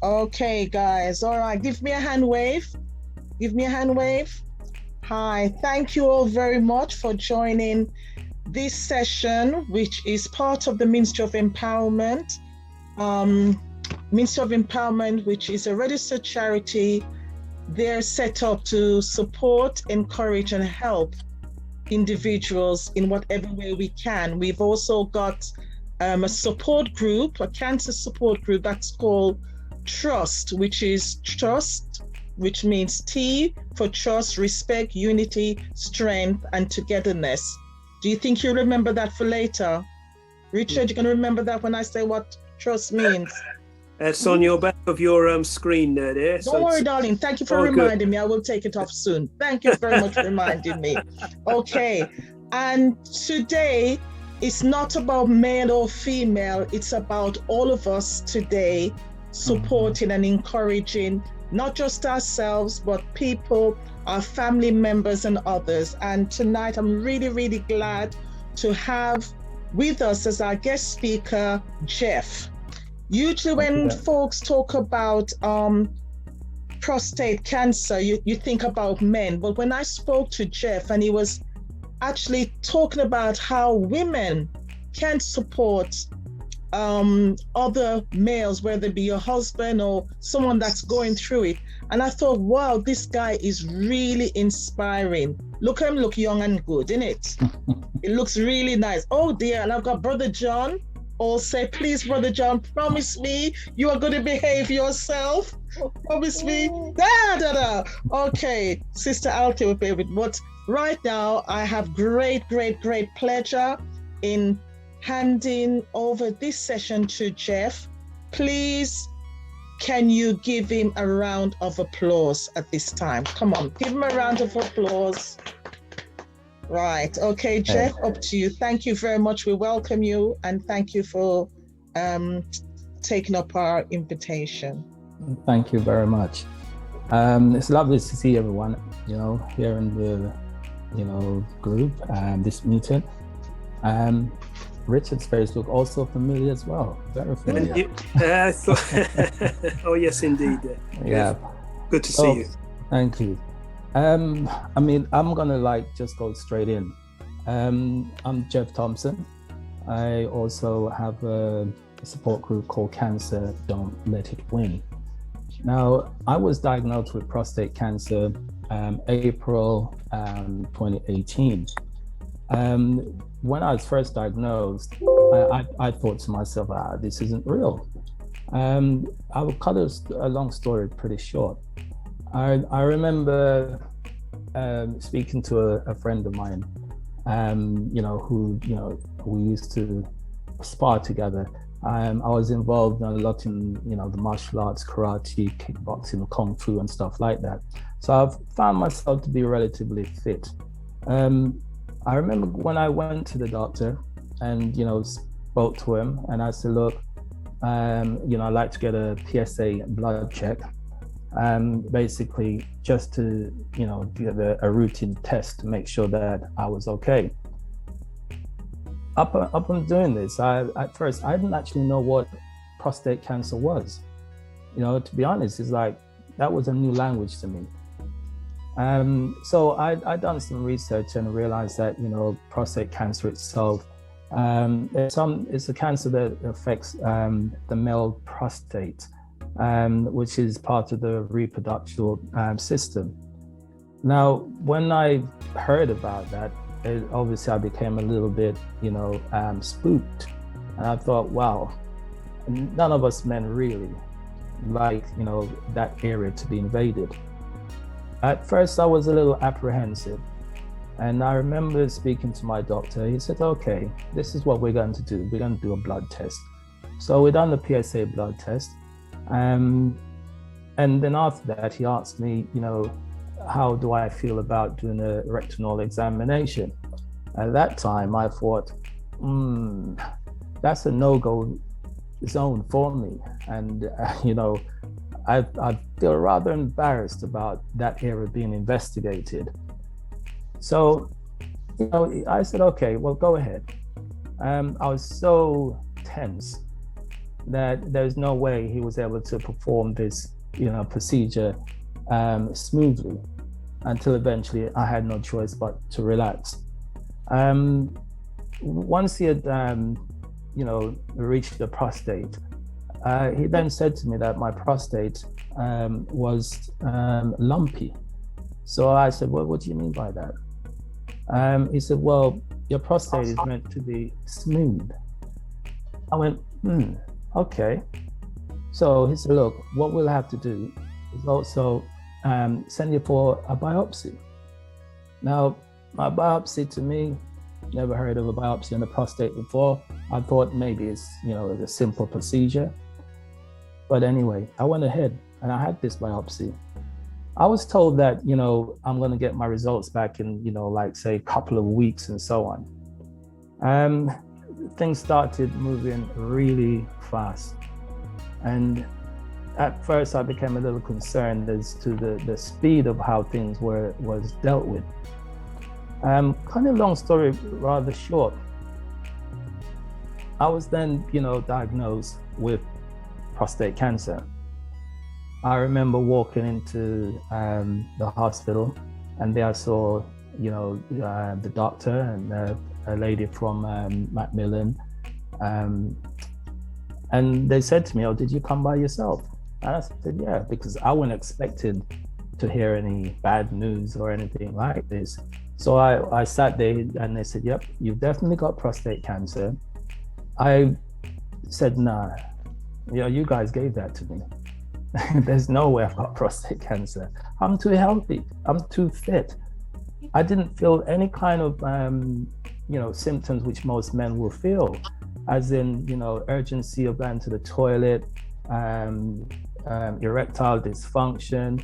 Okay, guys. All right. Give me a hand wave. Give me a hand wave. Hi. Thank you all very much for joining this session, which is part of the Ministry of Empowerment. Ministry of Empowerment, which is a registered charity. They're set up to support, encourage, and help individuals in whatever way we can. We've also got a support group, a cancer support group that's called T.R.U.S.T, which is trust, which means T for trust, respect, unity, strength, and togetherness. Do you think you remember that for later? Richard, you can remember that when I say what trust means? It's on your back of your screen there. Don't worry, darling. Thank you for reminding me. I will take it off soon. Thank you very much for reminding me. Okay. And today, it's not about male or female. It's about all of us today supporting and encouraging not just ourselves, but people, our family members and others. And tonight, I'm really, really glad to have with us as our guest speaker, Jeff. Usually when folks talk about prostate cancer, you think about men. But when I spoke to Jeff, and he was actually talking about how women can support other males, whether it be your husband or someone that's going through it. And I thought, wow, this guy is really inspiring. Look at him, look young and good, isn't it? It looks really nice. Oh dear, and I've got Brother John. All say, please, Brother John, promise me you are going to behave yourself. Promise me. Okay, Sister Alke will be with. But right now, I have great pleasure in handing over this session to Jeff. Please, can you give him a round of applause at this time? Come on, give him a round of applause. Right. Okay, Jeff, up to you. Thank you very much. We welcome you and thank you for taking up our invitation. Thank you very much. It's lovely to see everyone, here in the, group, this meeting. Richard's face look also familiar as well. Very familiar. Oh, yes, indeed. Yeah. Good to see you. Thank you. I'm gonna just go straight in. I'm Jeff Thompson. I also have a support group called Cancer Don't Let It Win. Now, I was diagnosed with prostate cancer April 2018. When I was first diagnosed, I thought to myself, this isn't real. I will cut a long story pretty short. I remember speaking to a friend of mine, who we used to spar together. I was involved a lot in the martial arts, karate, kickboxing, kung fu, and stuff like that. So I've found myself to be relatively fit. I remember when I went to the doctor and spoke to him, and I said, look, I'd like to get a PSA blood check. Basically just to, give a routine test to make sure that I was okay. Up on doing this, at first, I didn't actually know what prostate cancer was. To be honest, it's like, that was a new language to me. So I done some research and realized that, prostate cancer itself, it's a cancer that affects the male prostate, which is part of the reproductive system. Now, when I heard about that, obviously I became a little bit, spooked. And I thought, wow, none of us men really like, that area to be invaded. At first, I was a little apprehensive. And I remember speaking to my doctor. He said, okay, this is what we're going to do. We're going to do a blood test. So we done the PSA blood test. And then after that, he asked me, how do I feel about doing a rectal examination? At that time, I thought, that's a no-go zone for me. And, I feel rather embarrassed about that area being investigated. So, I said, okay, well, go ahead. I was so tense. that there's no way he was able to perform this, procedure smoothly, until eventually I had no choice but to relax. Once he had, reached the prostate, he then said to me that my prostate was lumpy. So I said, well, what do you mean by that? He said, well, your prostate is meant to be smooth. I went, okay. So he said, look, what we'll have to do is also send you for a biopsy. Now, my biopsy, to me, never heard of a biopsy on the prostate before. I thought maybe it's, a simple procedure. But anyway, I went ahead and I had this biopsy. I was told that, I'm going to get my results back in, say a couple of weeks and so on. Things started moving really fast. And at first I became a little concerned as to the speed of how things was dealt with. Kind of long story, rather short. I was then, diagnosed with prostate cancer. I remember walking into the hospital, and there I saw, the doctor and a lady from Macmillan, and they said to me, "Oh, did you come by yourself?" And I said, "Yeah," because I wasn't expected to hear any bad news or anything like this. So I sat there, and they said, "Yep, you've definitely got prostate cancer." I said, "Nah, you guys gave that to me. There's no way I've got prostate cancer. I'm too healthy. I'm too fit." I didn't feel any kind of, symptoms which most men will feel, as in, urgency of going to the toilet, erectile dysfunction,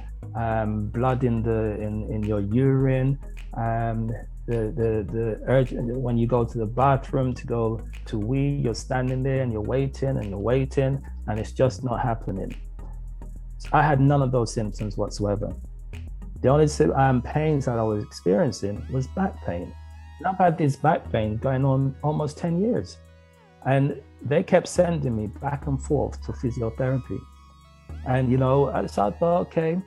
blood in your urine, the urge when you go to the bathroom to go to wee, you're standing there and you're waiting and it's just not happening. I had none of those symptoms whatsoever. The only pains that I was experiencing was back pain. And I've had this back pain going on almost 10 years. And they kept sending me back and forth to physiotherapy. And, so I thought, okay,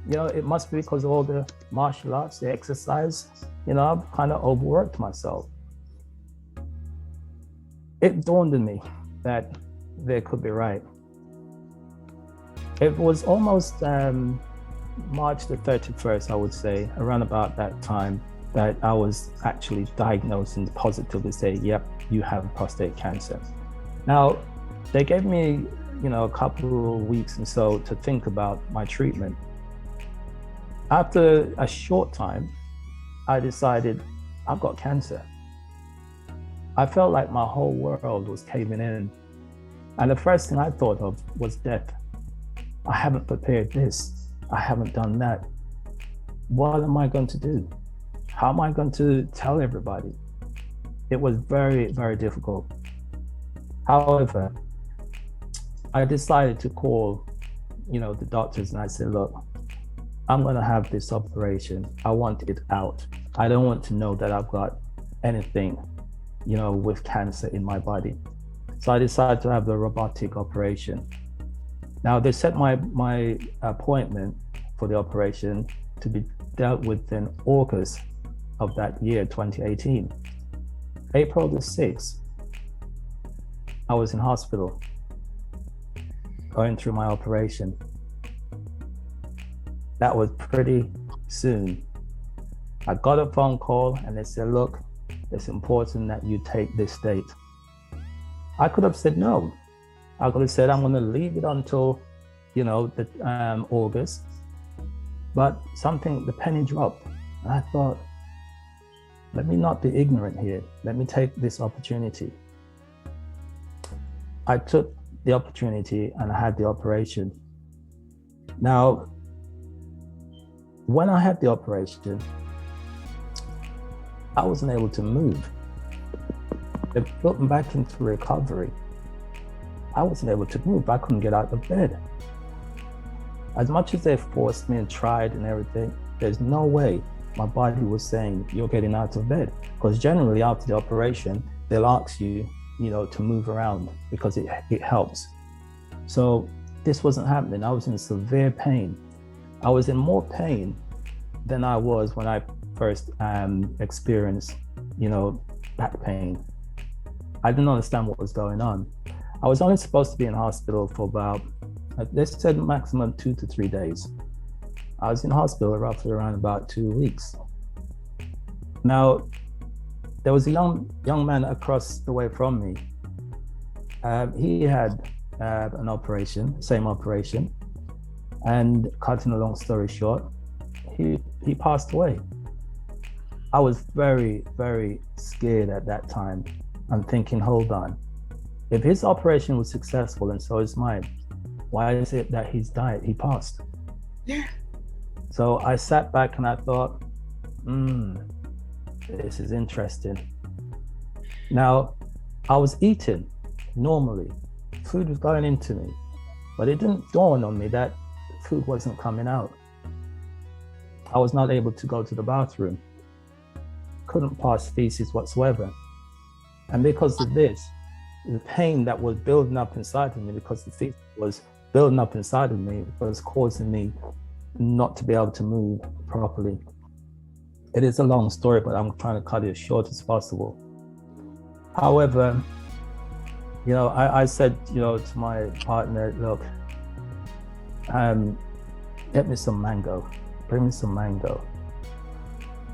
it must be because of all the martial arts, the exercise, I've kind of overworked myself. It dawned on me that they could be right. It was almost March the 31st, I would say, around about that time, that I was actually diagnosed and positively say, yep, you have prostate cancer. Now, they gave me, a couple of weeks and so to think about my treatment. After a short time, I decided I've got cancer. I felt like my whole world was caving in. And the first thing I thought of was death. I haven't prepared this. I haven't done that. What am I going to do? How am I going to tell everybody? It was very, very difficult. However, I decided to call, the doctors, and I said, look, I'm going to have this operation. I want it out. I don't want to know that I've got anything, with cancer in my body. So I decided to have the robotic operation. Now, they set my appointment for the operation to be dealt with in August of that year, 2018. April the 6th, I was in hospital going through my operation. That was pretty soon. I got a phone call and they said, look, it's important that you take this date. I could have said no. I could have said, I'm going to leave it until, August. But the penny dropped. And I thought, let me not be ignorant here. Let me take this opportunity. I took the opportunity and I had the operation. Now, when I had the operation, I wasn't able to move. They put me back into recovery. I wasn't able to move. I couldn't get out of bed. As much as they forced me and tried and everything, there's no way my body was saying, you're getting out of bed. Because generally after the operation, they'll ask you, to move around because it helps. So this wasn't happening. I was in severe pain. I was in more pain than I was when I first experienced, back pain. I didn't understand what was going on. I was only supposed to be in hospital for about, they said maximum 2 to 3 days. I was in hospital roughly around about 2 weeks. Now, there was a young man across the way from me. He had an operation, same operation, and cutting a long story short, he passed away. I was very, very scared at that time. I'm thinking, hold on, if his operation was successful and so is mine, why is it that he's died? He passed. Yeah. So I sat back and I thought, this is interesting. Now, I was eating normally. Food was going into me, but it didn't dawn on me that food wasn't coming out. I was not able to go to the bathroom. Couldn't pass feces whatsoever. And because of this, the pain that was building up inside of me, because the feces was building up inside of me, was causing me not to be able to move properly. It is a long story, but I'm trying to cut it as short as possible. However, I said, to my partner, look, get me some mango, bring me some mango.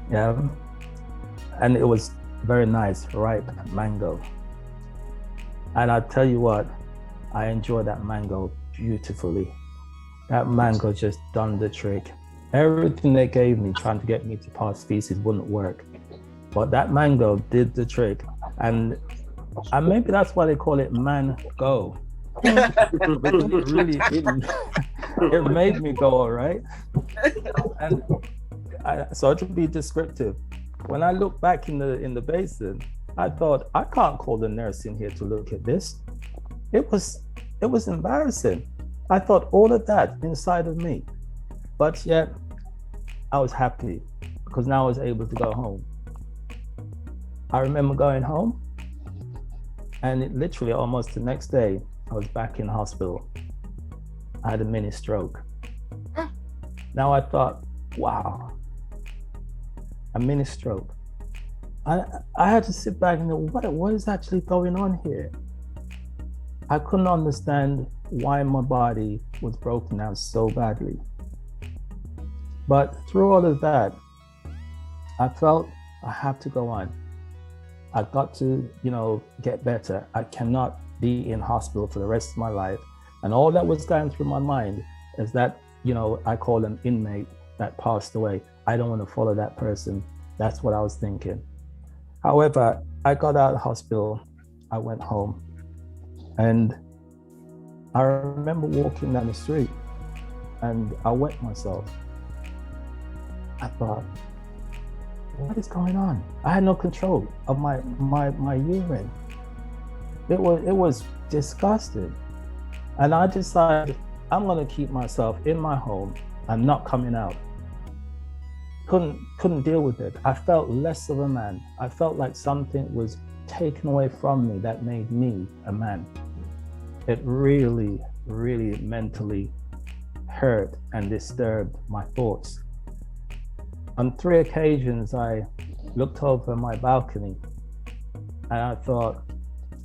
Yeah. And it was very nice, ripe mango. And I tell you what, I enjoyed that mango beautifully. That mango just done the trick. Everything they gave me trying to get me to pass feces wouldn't work. But that mango did the trick. And maybe that's why they call it man-go. It made me go, all right? And so to be descriptive, when I look back in the basin, I thought, I can't call the nurse in here to look at this. It was embarrassing. I thought all of that inside of me, but yet I was happy because now I was able to go home. I remember going home, and it literally almost the next day, I was back in hospital. I had a mini stroke. Now I thought, wow, a mini stroke. I had to sit back and go, what is actually going on here? I couldn't understand why my body was broken down so badly. But through all of that, I felt I have to go on. I've got to, get better. I cannot be in hospital for the rest of my life. And all that was going through my mind is that, I call an inmate that passed away. I don't want to follow that person. That's what I was thinking. However, I got out of hospital, I went home, and I remember walking down the street and I wet myself. I thought, what is going on? I had no control of my urine. It was disgusting. And I decided I'm gonna keep myself in my home and not coming out. Couldn't deal with it. I felt less of a man. I felt like something was taken away from me that made me a man. It really, really mentally hurt and disturbed my thoughts. On 3 occasions, I looked over my balcony and I thought,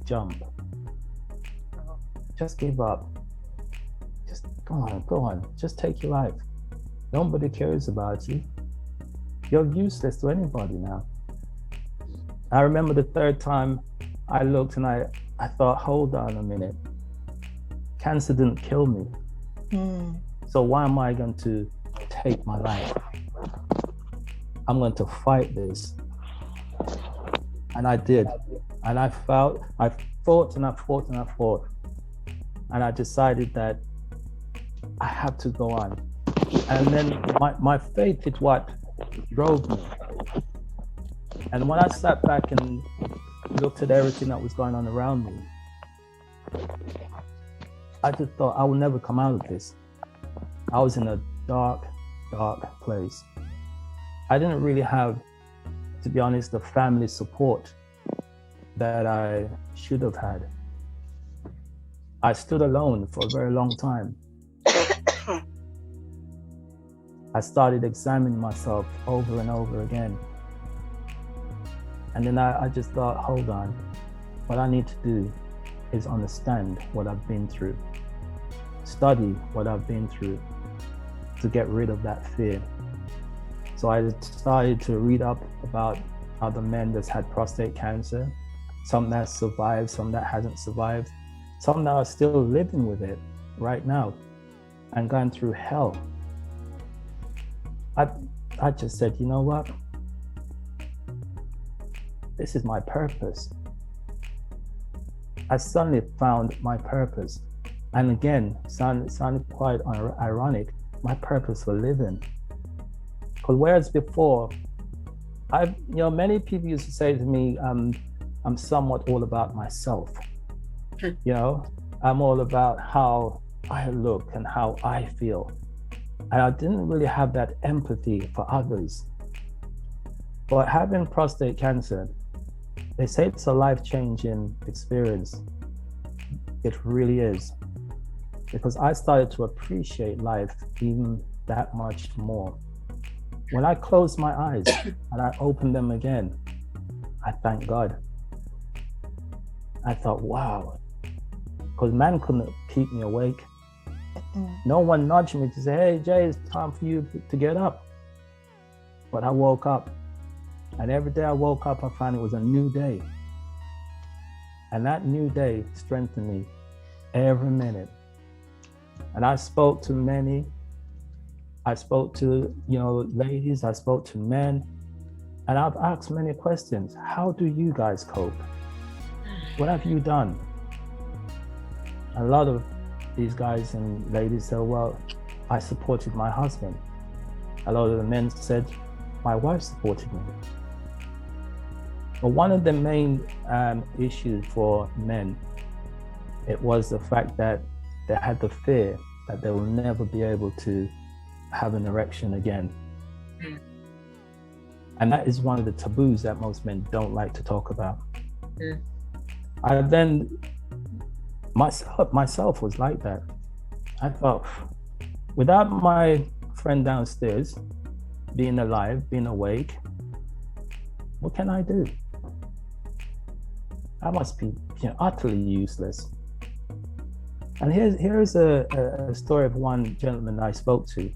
jump. Just give up. Just go on. Just take your life. Nobody cares about you. You're useless to anybody now. I remember the 3rd time I looked and I thought, hold on a minute. Cancer didn't kill me. So why am I going to take my life? I'm going to fight this. And I did. And I fought and I fought. And I decided that I have to go on. And then my faith is what drove me. And when I sat back and looked at everything that was going on around me, I just thought I will never come out of this. I was in a dark place. I didn't really have, to be honest, the family support that I should have had. I stood alone for a very long time. I started examining myself over and over again. And then I just thought, hold on, what I need to do is understand what I've been through, study what I've been through to get rid of that fear. So I started to read up about other men that's had prostate cancer, some that survived, some that hasn't survived, some that are still living with it right now and going through hell. I just said, you know what? This is my purpose. I suddenly found my purpose. And again, sounded quite ironic, my purpose for living. Because whereas before, many people used to say to me, I'm somewhat all about myself. I'm all about how I look and how I feel. And I didn't really have that empathy for others. But having prostate cancer, they say it's a life-changing experience. It really is. Because I started to appreciate life even that much more. When I closed my eyes and I opened them again, I thank God. I thought, wow, because man couldn't keep me awake. No one nudged me to say, hey, Jay, it's time for you to get up. But I woke up, and every day I woke up, I found it was a new day. And that new day strengthened me every minute. And I spoke to many. I spoke to, ladies, I spoke to men, and I've asked many questions. How do you guys cope? What have you done? A lot of these guys and ladies said, well, I supported my husband. A lot of the men said, my wife supported me. But one of the main issues for men, it was the fact that they had the fear that they will never be able to have an erection again. And that is one of the taboos that most men don't like to talk about. I then, myself was like that. I thought, without my friend downstairs being alive, being awake, what can I do? I must be utterly useless. And here's a story of one gentleman I spoke to.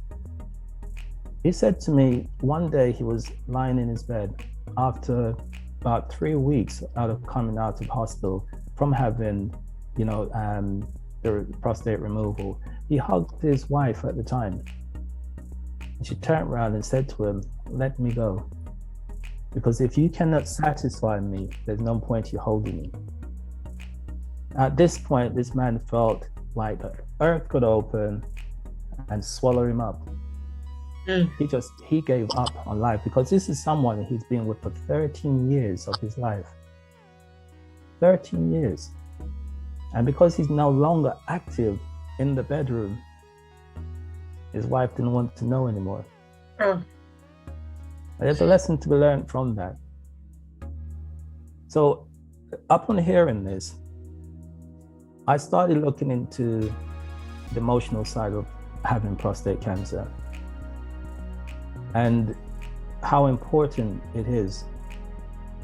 He said to me, one day he was lying in his bed after about 3 weeks out of coming out of hospital from having, the prostate removal. He hugged his wife at the time. And she turned around and said to him, let me go. Because if you cannot satisfy me, there's no point you holding me. At this point, this man felt like the earth could open and swallow him up. He gave up on life, because this is someone he's been with for 13 years of his life. 13 years. And because he's no longer active in the bedroom, his wife didn't want to know anymore. There's a lesson to be learned from that. So upon hearing this, I started looking into the emotional side of having prostate cancer and how important it is.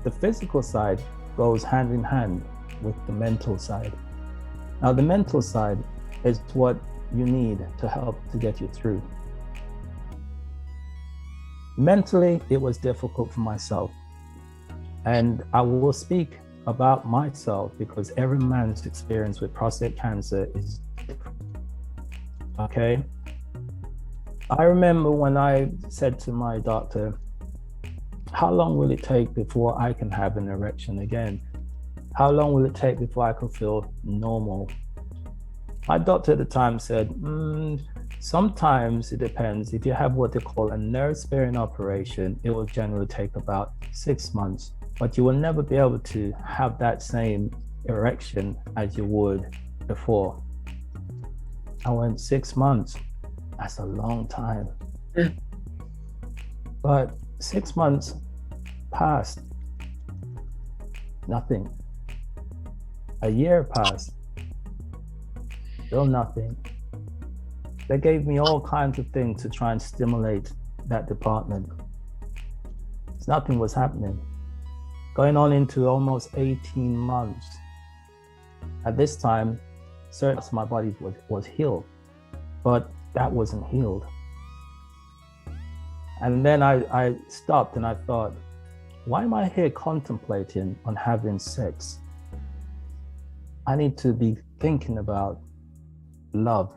The physical side goes hand in hand with the mental side. Now, the mental side is what you need to help to get you through. Mentally, it was difficult for myself. And I will speak about myself because every man's experience with prostate cancer is different. Okay? I remember when I said to my doctor, how long will it take before I can have an erection again? How long will it take before I can feel normal? My doctor at the time said, sometimes it depends. If you have what they call a nerve-sparing operation, it will generally take about 6 months, but you will never be able to have that same erection as you would before. I went 6 months. That's a long time. But 6 months passed. Nothing. A year passed, still nothing. They gave me all kinds of things to try and stimulate that department. Nothing was happening. Going on into almost 18 months. At this time, certain parts of my body was healed, but that wasn't healed. And then I stopped and I thought, why am I here contemplating on having sex? I need to be thinking about love,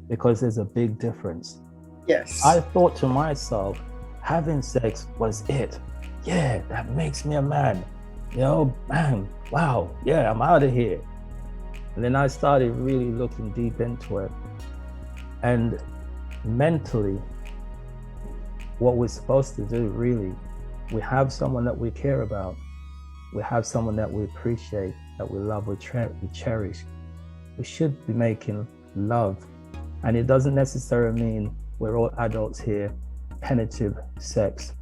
because there's a big difference. Yes. I thought to myself, having sex was it. Yeah, that makes me a man. You know, bang, wow, yeah, I'm out of here. And then I started really looking deep into it. And mentally, what we're supposed to do, really, we have someone that we care about. We have someone that we appreciate, that we love, we cherish. We should be making love. And it doesn't necessarily mean we're all adults here, penetrative sex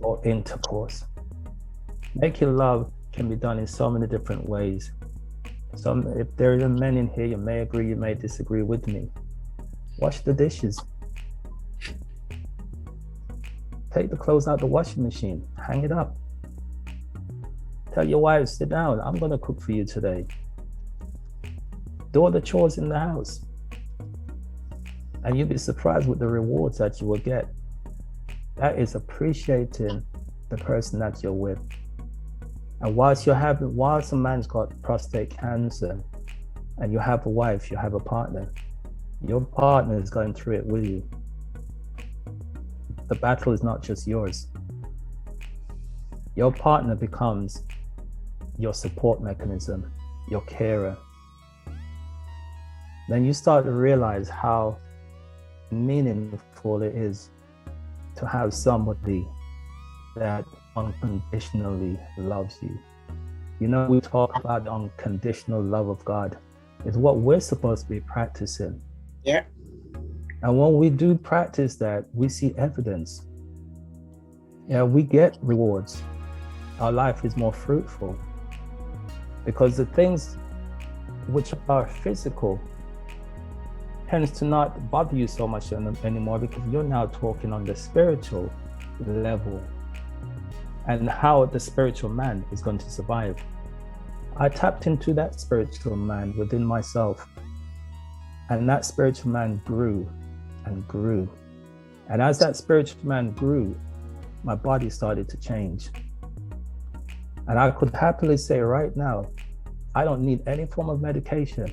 or intercourse. Making love can be done in so many different ways. So if there are men in here, you may agree, you may disagree with me. Wash the dishes. Take the clothes out the washing machine, hang it up. Tell your wife, sit down, I'm gonna cook for you today. Do all the chores in the house. And you'll be surprised with the rewards that you will get. That is appreciating the person that you're with. And whilst a man's got prostate cancer and you have a wife, you have a partner, your partner is going through it with you. The battle is not just yours. Your partner becomes your support mechanism, your carer. Then you start to realize how meaningful it is to have somebody that unconditionally loves you. You know, we talk about the unconditional love of God. It's what we're supposed to be practicing. Yeah. And when we do practice that, we see evidence. Yeah, we get rewards. Our life is more fruitful because the things which are physical tends to not bother you so much anymore, because you're now talking on the spiritual level and how the spiritual man is going to survive. I tapped into that spiritual man within myself, and that spiritual man grew and grew. And as that spiritual man grew, my body started to change. And I could happily say right now, I don't need any form of medication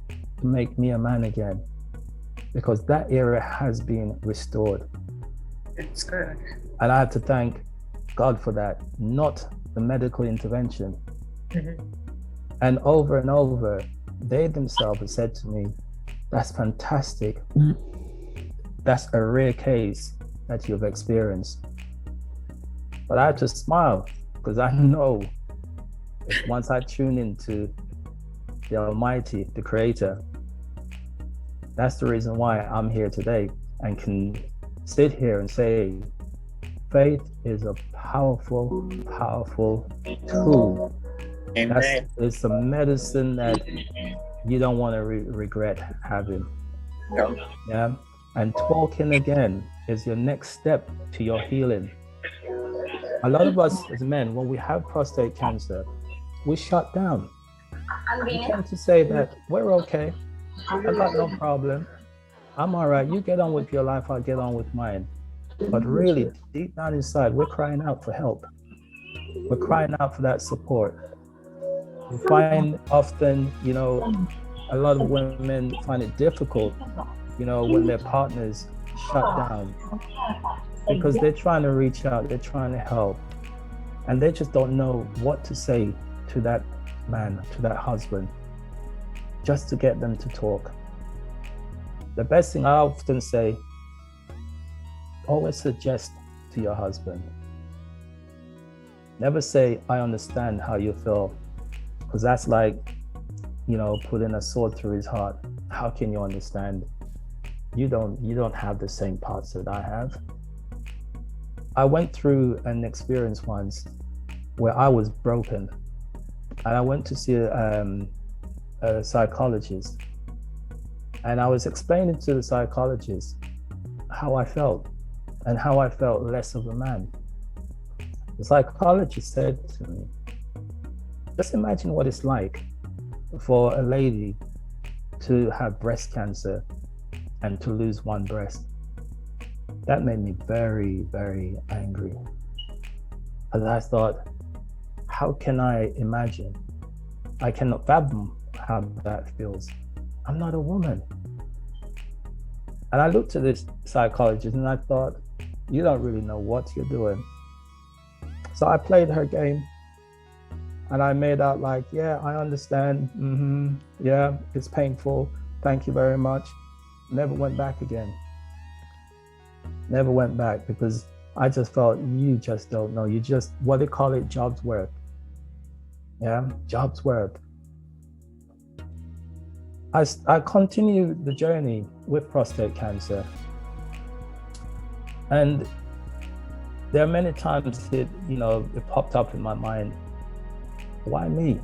to make me a man again, because that area has been restored. It's good. And I have to thank God for that, not the medical intervention. Mm-hmm. And over, they themselves have said to me, that's fantastic. That's a rare case that you've experienced. But I have to smile, because I know if once I tune into the Almighty, the Creator, that's the reason why I'm here today and can sit here and say, faith is a powerful, powerful tool. It's a medicine that you don't want to regret having. No. Yeah. And talking again is your next step to your healing. A lot of us as men, when we have prostate cancer, we shut down. We tend to say that we're okay. I got no problem. I'm all right. You get on with your life, I'll get on with mine. But really, deep down inside, we're crying out for help. We're crying out for that support. We find often, a lot of women find it difficult, when their partners shut down, because they're trying to reach out, they're trying to help, and they just don't know what to say to that man, to that husband, just to get them to talk. The best thing I often say, always suggest to your husband. Never say, I understand how you feel, because that's like, putting a sword through his heart. How can you understand? You don't have the same parts that I have. I went through an experience once where I was broken. and I went to see a psychologist, and I was explaining to the psychologist how I felt and how I felt less of a man. The psychologist said to me, just imagine what it's like for a lady to have breast cancer and to lose one breast. That made me very, very angry. And I thought, how can I imagine? I cannot fathom how that feels. I'm not a woman. And I looked at this psychologist and I thought, you don't really know what you're doing. So I played her game and I made out like, yeah, I understand. Yeah, it's painful. Thank you very much. Never went back again. Never went back because I just felt you just don't know. You just, what they call it, job's worth. Yeah, job's worth. I continued the journey with prostate cancer. And there are many times it popped up in my mind, why me?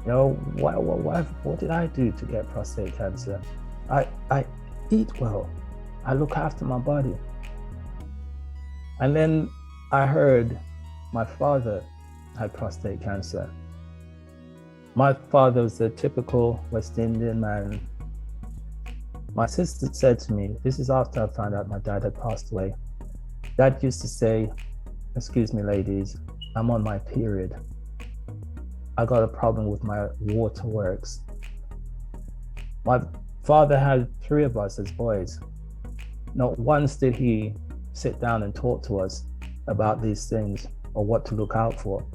What did I do to get prostate cancer? I eat well. I look after my body. And then I heard my father had prostate cancer. My father was a typical West Indian man. My sister said to me, this is after I found out my dad had passed away. Dad used to say, excuse me ladies, I'm on my period. I got a problem with my waterworks. My father had 3 of us as boys. Not once did he sit down and talk to us about these things or what to look out for.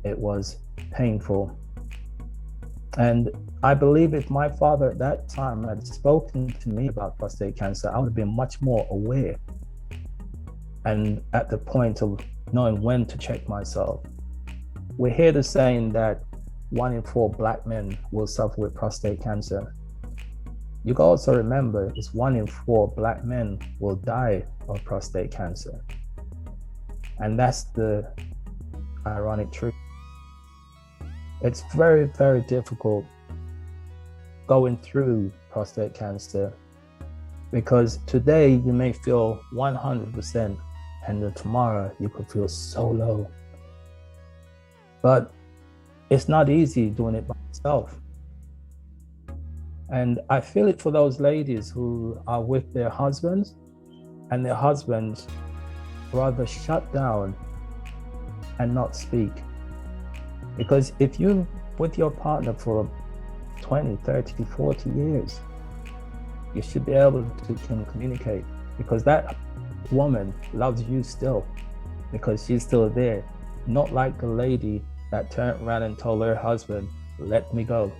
It was painful. And I believe if my father at that time had spoken to me about prostate cancer, I would have been much more aware and at the point of knowing when to check myself. We hear the saying that 1 in 4 Black men will suffer with prostate cancer. You can also remember it's 1 in 4 Black men will die of prostate cancer. And that's the ironic truth. It's very, very difficult going through prostate cancer because today you may feel 100% and then tomorrow you could feel so low. But it's not easy doing it by yourself. And I feel it for those ladies who are with their husbands and their husbands rather shut down and not speak. Because if you're with your partner for 20, 30, 40 years, you should be able to communicate because that woman loves you still because she's still there. Not like the lady that turned around and told her husband, let me go.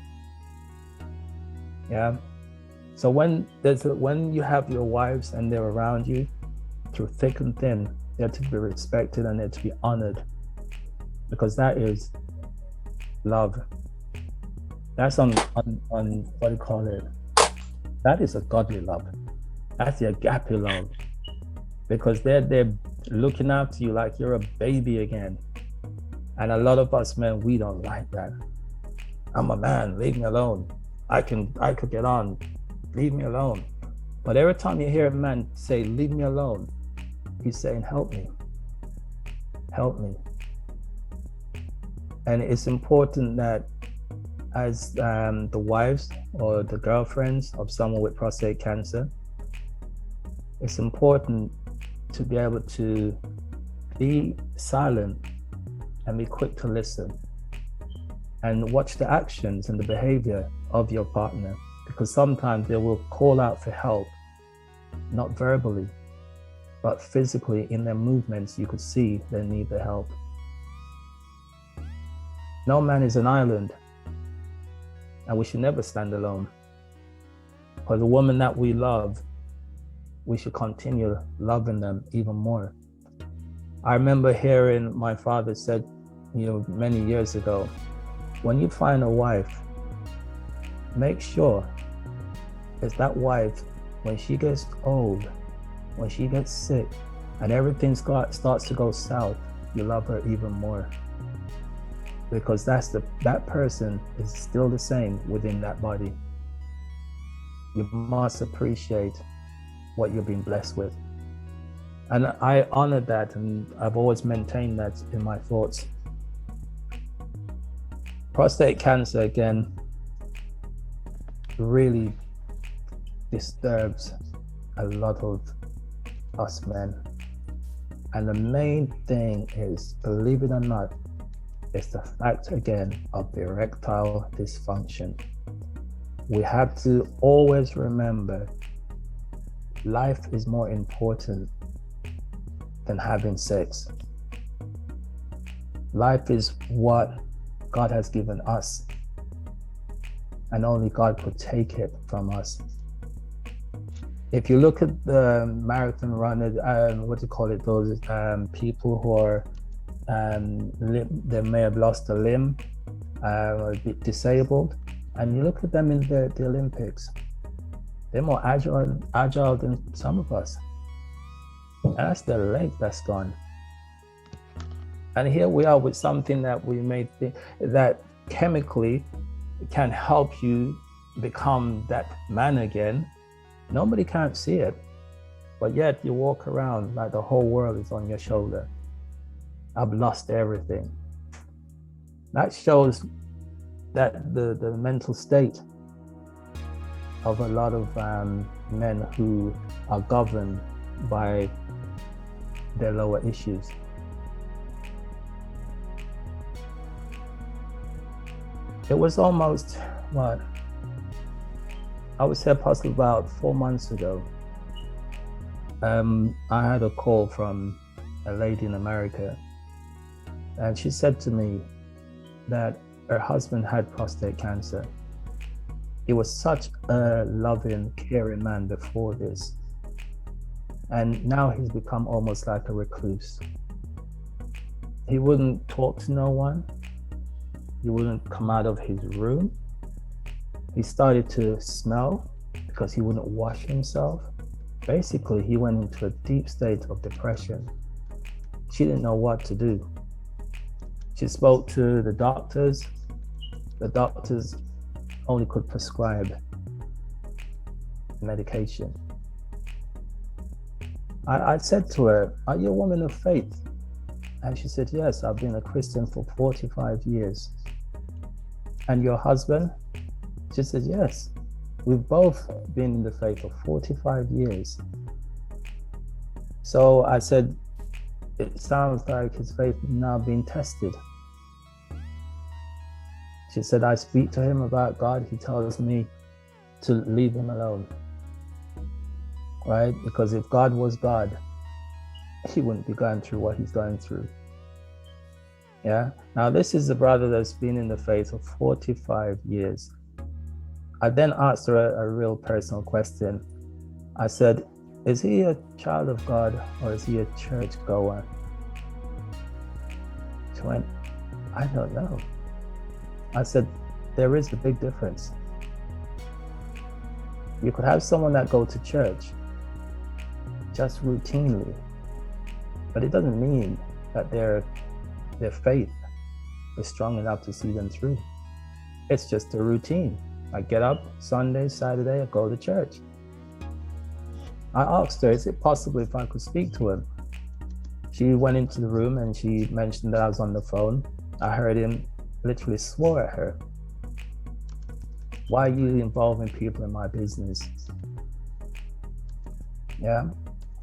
Yeah. So when you have your wives and they're around you through thick and thin, they're to be respected and they're to be honored because that is love. That's on what do you call it? That is a godly love. That's the agape love. Because they're looking after you like you're a baby again. And a lot of us men, we don't like that. I'm a man, leave me alone. I could get on, leave me alone. But every time you hear a man say, leave me alone, he's saying, help me, help me. And it's important that as the wives or the girlfriends of someone with prostate cancer, it's important to be able to be silent and be quick to listen and watch the actions and the behavior of your partner, because sometimes they will call out for help, not verbally, but physically in their movements, you could see they need the help. No man is an island, and we should never stand alone. For the woman that we love, we should continue loving them even more. I remember hearing my father said, many years ago, when you find a wife, make sure it's that wife, when she gets old, when she gets sick, and everything starts to go south, you love her even more. because that person is still the same within that body. You must appreciate what you've been blessed with. And I honor that, and I've always maintained that in my thoughts. Prostate cancer, again, really disturbs a lot of us men. And the main thing is, believe it or not, is the fact again of erectile dysfunction. We have to always remember life is more important than having sex. Life is what God has given us, and only God could take it from us. If you look at the marathon runners, those people who are they may have lost a limb, or a bit disabled, and you look at them in the Olympics, they're more agile than some of us. And that's their leg that's gone. And here we are with something that we may think that chemically can help you become that man again. Nobody can't see it, but yet you walk around like the whole world is on your shoulder. I've lost everything. That shows that the mental state of a lot of men who are governed by their lower issues. It was almost, I would say possibly about 4 months ago. I had a call from a lady in America, and she said to me that her husband had prostate cancer. He was such a loving, caring man before this, and now he's become almost like a recluse. He wouldn't talk to no one. He wouldn't come out of his room. He started to smell because he wouldn't wash himself. Basically, he went into a deep state of depression. She didn't know what to do. She spoke to the doctors. The doctors only could prescribe medication. I said to her, "Are you a woman of faith?" And she said, "Yes, I've been a Christian for 45 years. And your husband?" She said, "Yes, we've both been in the faith for 45 years. So I said, "It sounds like his faith is now being tested." She said, "I speak to him about God. He tells me to leave him alone." Right? Because if God was God, he wouldn't be going through what he's going through. Yeah. Now, this is a brother that's been in the faith for 45 years. I then asked her a real personal question. I said, "Is he a child of God or is he a church goer?" She went, "I don't know." I said, "There is a big difference. You could have someone that go to church just routinely, but it doesn't mean that their faith is strong enough to see them through. It's just a routine. I get up Sunday, Saturday, I go to church." I asked her, "Is it possible if I could speak to him?" She went into the room and she mentioned that I was on the phone. I heard him literally swore at her. "Why are you involving people in my business?" Yeah.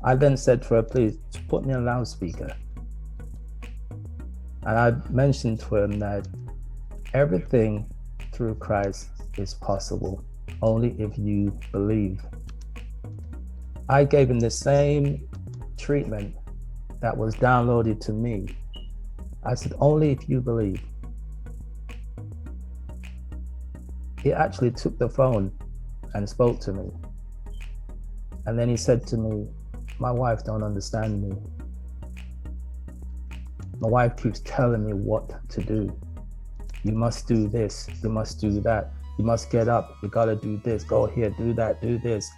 I then said to her, "Please put me on loudspeaker." And I mentioned to him that everything through Christ is possible, only if you believe. I gave him the same treatment that was downloaded to me. I said, "Only if you believe." He actually took the phone and spoke to me. And then he said to me, "My wife don't understand me. My wife keeps telling me what to do. You must do this, you must do that. You must get up, you gotta do this, go here, do that, do this."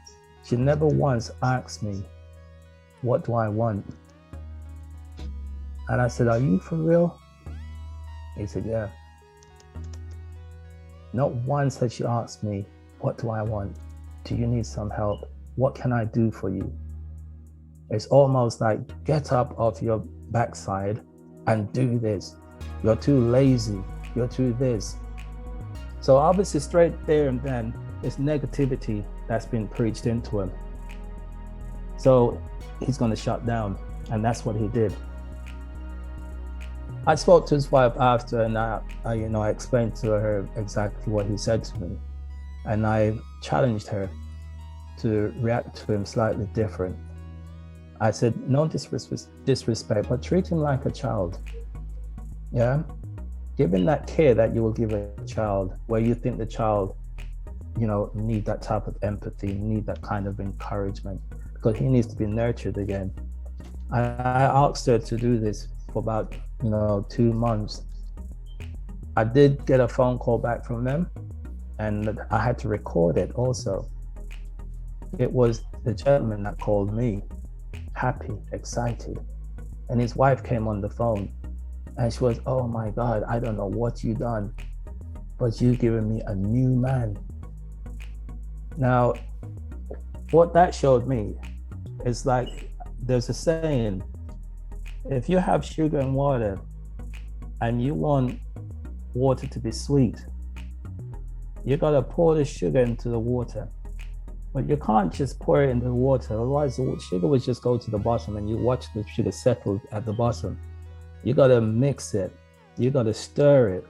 She never once asked me, "What do I want?" And I said, "Are you for real?" He said, "Yeah." Not once has she asked me, what do I want? Do you need some help? What can I do for you? It's almost like, get up off your backside and do this. You're too lazy. You're too this. So obviously straight there and then, it's negativity that's been preached into him. So he's going to shut down. And that's what he did. I spoke to his wife after, and I explained to her exactly what he said to me. And I challenged her to react to him slightly different. I said, no disrespect, but treat him like a child. Yeah? Give him that care that you will give a child, where you think the child, need that type of empathy, need that kind of encouragement, because he needs to be nurtured again. I asked her to do this for about, 2 months. I did get a phone call back from them, and I had to record it also. It was the gentleman that called me, happy, excited, and his wife came on the phone, and she was, oh my God, I don't know what you done, but you've given me a new man. Now, what that showed me is like, there's a saying, if you have sugar and water and you want water to be sweet, you gotta pour the sugar into the water. But you can't just pour it into the water, otherwise the sugar would just go to the bottom and you watch the sugar settle at the bottom. You gotta mix it, you gotta stir it.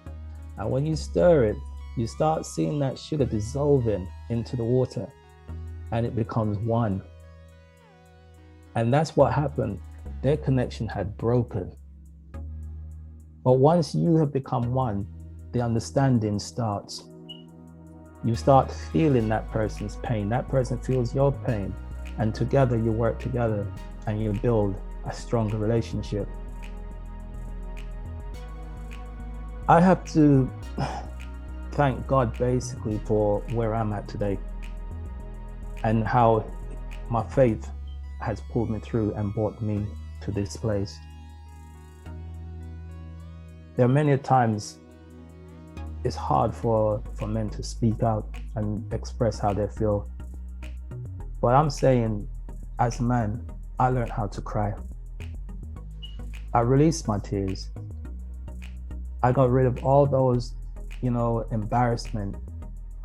And when you stir it, you start seeing that sugar dissolving into the water and it becomes one. And that's what happened. Their connection had broken. But once you have become one, the understanding starts. You start feeling that person's pain. That person feels your pain. And together you work together and you build a stronger relationship. I have to thank God basically for where I'm at today and how my faith has pulled me through and brought me to this place. There are many times it's hard for men to speak out and express how they feel. But I'm saying, as a man, I learned how to cry. I released my tears. I got rid of all those, embarrassment.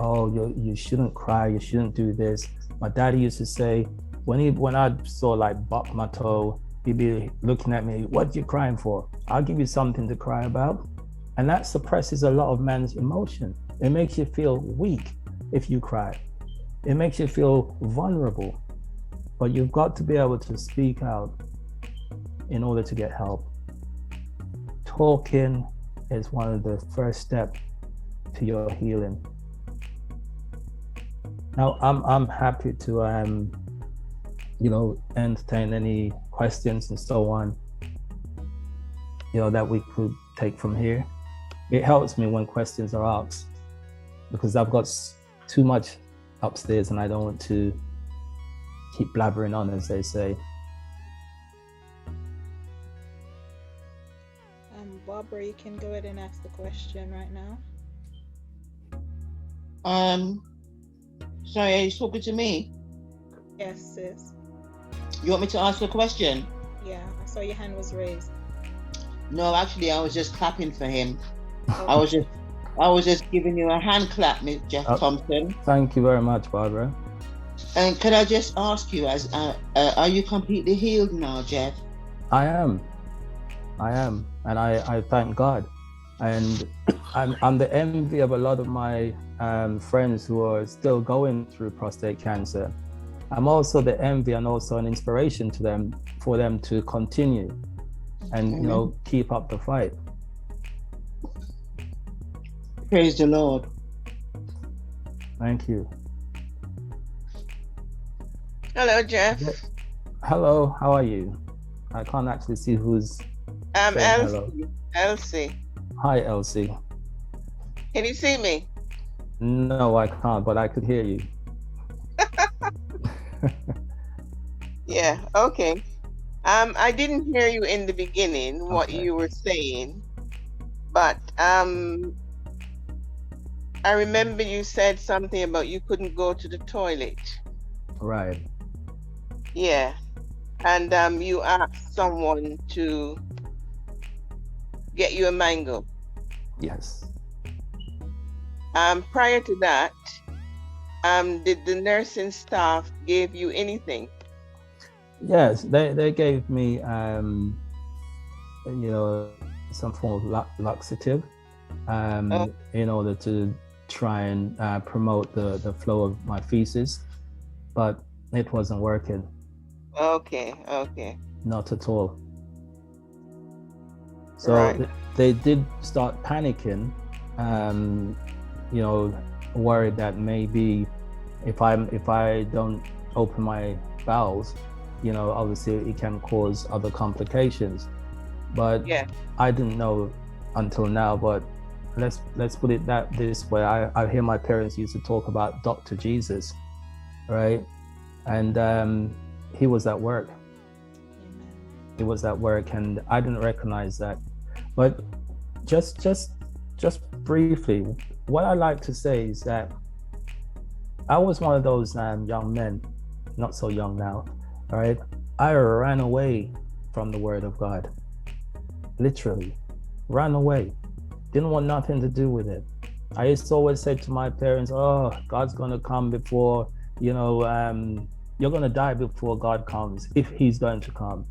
Oh, you shouldn't cry, you shouldn't do this. My daddy used to say, when I saw like bop my toe, he'd be looking at me, what you crying for? I'll give you something to cry about. And that suppresses a lot of man's emotion. It makes you feel weak if you cry. It makes you feel vulnerable. But you've got to be able to speak out in order to get help. Talking is one of the first steps to your healing. Now, I'm happy to entertain any questions and so on, that we could take from here. It helps me when questions are asked because I've got too much upstairs and I don't want to keep blabbering on, as they say. Barbara, you can go ahead and ask the question right now. Sorry, are you talking to me? Yes, sis. You want me to ask a question? Yeah, I saw your hand was raised. No, actually, I was just clapping for him. Okay. I was just giving you a hand clap, Miss Jeff Thompson. Thank you very much, Barbara. And can I just ask you, are you completely healed now, Jeff? I am, and I thank God. And I'm the envy of a lot of my friends who are still going through prostate cancer. I'm also the envy and also an inspiration to them, for them to continue and keep up the fight. Praise the Lord. Thank you. Hello, Jeff. Hello, how are you? I can't actually see who's I'm saying Elsie. hello. Elsie. Hi, Elsie. Can you see me? No, I can't, but I could hear you. Yeah, okay. I didn't hear you in the beginning, what Okay. you were saying, but I remember you said something about you couldn't go to the toilet. Right. Yeah. And you asked someone to get you a mango. Yes. Prior to that, did the nursing staff give you anything? Yes, they gave me you know, some form of laxative Oh. in order to try and promote the flow of my feces, but it wasn't working. Okay. Not at all. So Right. they did start panicking, you know, worried that maybe if I don't open my bowels, you know, obviously it can cause other complications. But Yeah. I didn't know until now. But let's put it this way. I hear my parents used to talk about Dr. Jesus, right? And he was at work. He was at work, and I didn't recognize that. But just briefly, what I like to say is that I was one of those young men, not so young now, all right? I ran away from the Word of God, literally, ran away. Didn't want nothing to do with it. I used to always say to my parents, "Oh, God's gonna come before, you know, you're gonna die before God comes, if He's going to come."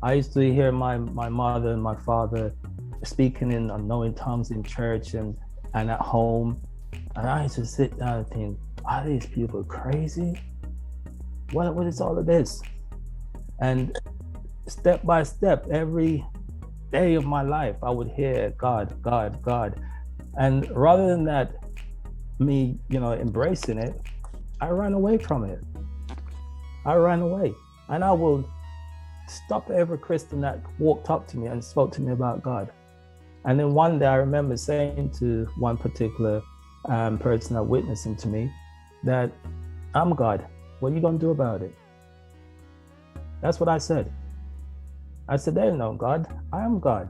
I used to hear my mother and my father speaking in unknown tongues in church and at home, and I used to sit down and think, are these people crazy? What is all of this? And step by step, every day of my life, I would hear God, God, God. And rather than that, me, you know, embracing it, I ran away from it. I ran away. And I will stop every Christian that walked up to me and spoke to me about God. And then one day I remember saying to one particular person that witnessing to me that, I'm God. What are you going to do about it? That's what I said. I said, there is no God. I am God.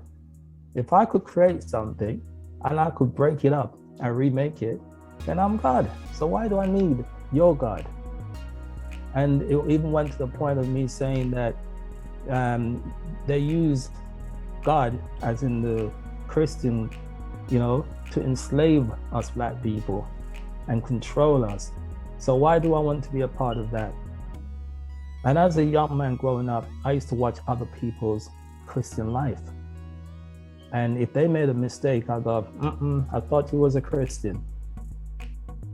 If I could create something and I could break it up and remake it, then I'm God. So why do I need your God? And it even went to the point of me saying that they use God, as in the Christian, you know, to enslave us Black people and control us. So why do I want to be a part of that? And as a young man growing up, I used to watch other people's Christian life. And if they made a mistake, I go, I thought you was a Christian.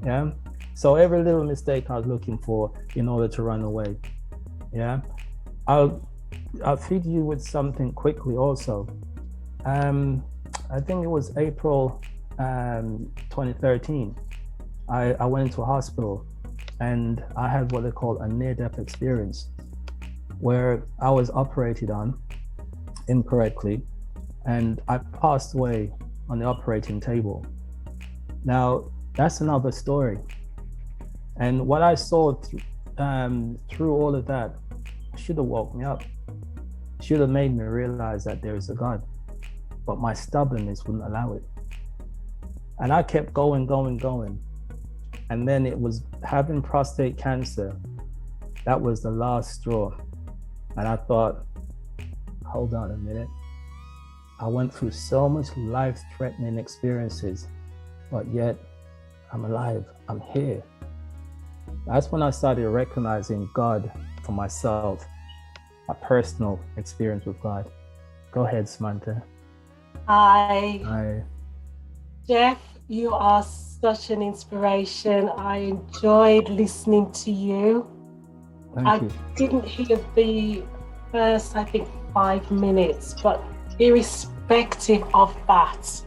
Yeah. So every little mistake I was looking for in order to run away. Yeah. I'll feed you with something quickly also. I think it was April 2013. I went into a hospital and I had what they call a near-death experience, where I was operated on incorrectly and I passed away on the operating table. Now, that's another story. And what I saw through all of that should have woke me up, should have made me realize that there is a God, but my stubbornness wouldn't allow it. And I kept going. And then it was having prostate cancer. That was the last straw. And I thought, hold on a minute. I went through so much life-threatening experiences, but yet I'm alive, I'm here. That's when I started recognizing God for myself, a personal experience with God. Go ahead, Samantha. Hi. Hi. Jeff, you are such an inspiration. I enjoyed listening to you. Thank you. I didn't hear the first, I think, 5 minutes, but irrespective of that,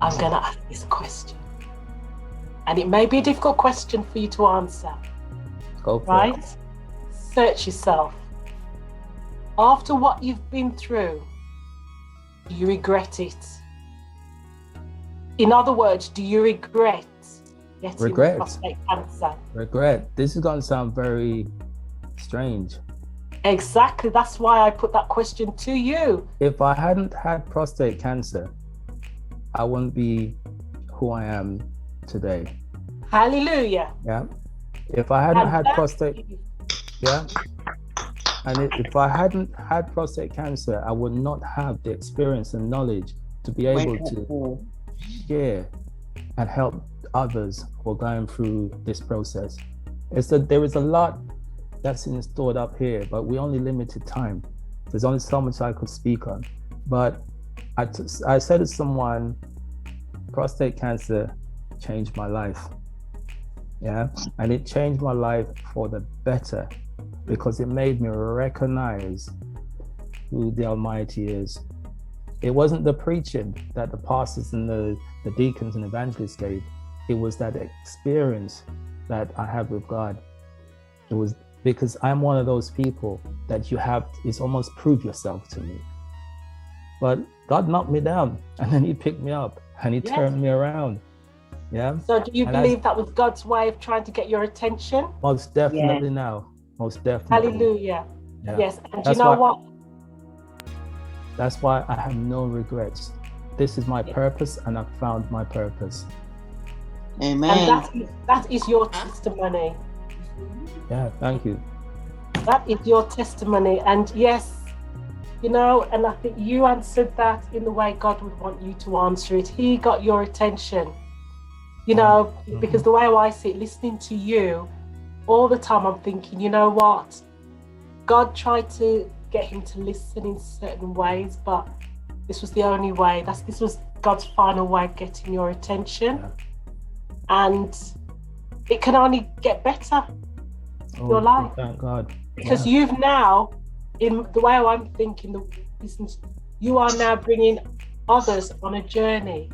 I'm going to ask this question. And it may be a difficult question for you to answer. Go for right? it. Search yourself. After what you've been through, do you regret it? In other words, do you regret getting prostate cancer? Regret. This is going to sound very strange. Exactly. That's why I put that question to you. If I hadn't had prostate cancer, I wouldn't be who I am today. Hallelujah. Yeah. If I hadn't And had that prostate, is- yeah. And if I hadn't had prostate cancer, I would not have the experience and knowledge to be able to share and help others who are going through this process. It's that there is a lot that's stored up here, but we only limited time. There's only so much I could speak on. But I said to someone, prostate cancer changed my life. Yeah, and it changed my life for the better, because it made me recognize who the Almighty is. It wasn't the preaching that the pastors and the deacons and evangelists gave. It was that experience that I have with God. It was because I'm one of those people that you have, it's almost prove yourself to me. But God knocked me down and then he picked me up and he turned me around. Yeah. So do you believe that was God's way of trying to get your attention? Most definitely now. Most definitely. Hallelujah. Yeah. Yes. And That's you know why, what? That's why I have no regrets. This is my purpose and I've found my purpose. Amen. And that is your testimony. Yeah, thank you. That is your testimony. And yes, you know, and I think you answered that in the way God would want you to answer it. He got your attention, you know, because the way I see it, listening to you all the time, I'm thinking, you know what? God tried to get him to listen in certain ways, but this was the only way. This was God's final way of getting your attention. Yeah. And it can only get better, your life. Thank God. Because you've now, in the way I'm thinking, you are now bringing others on a journey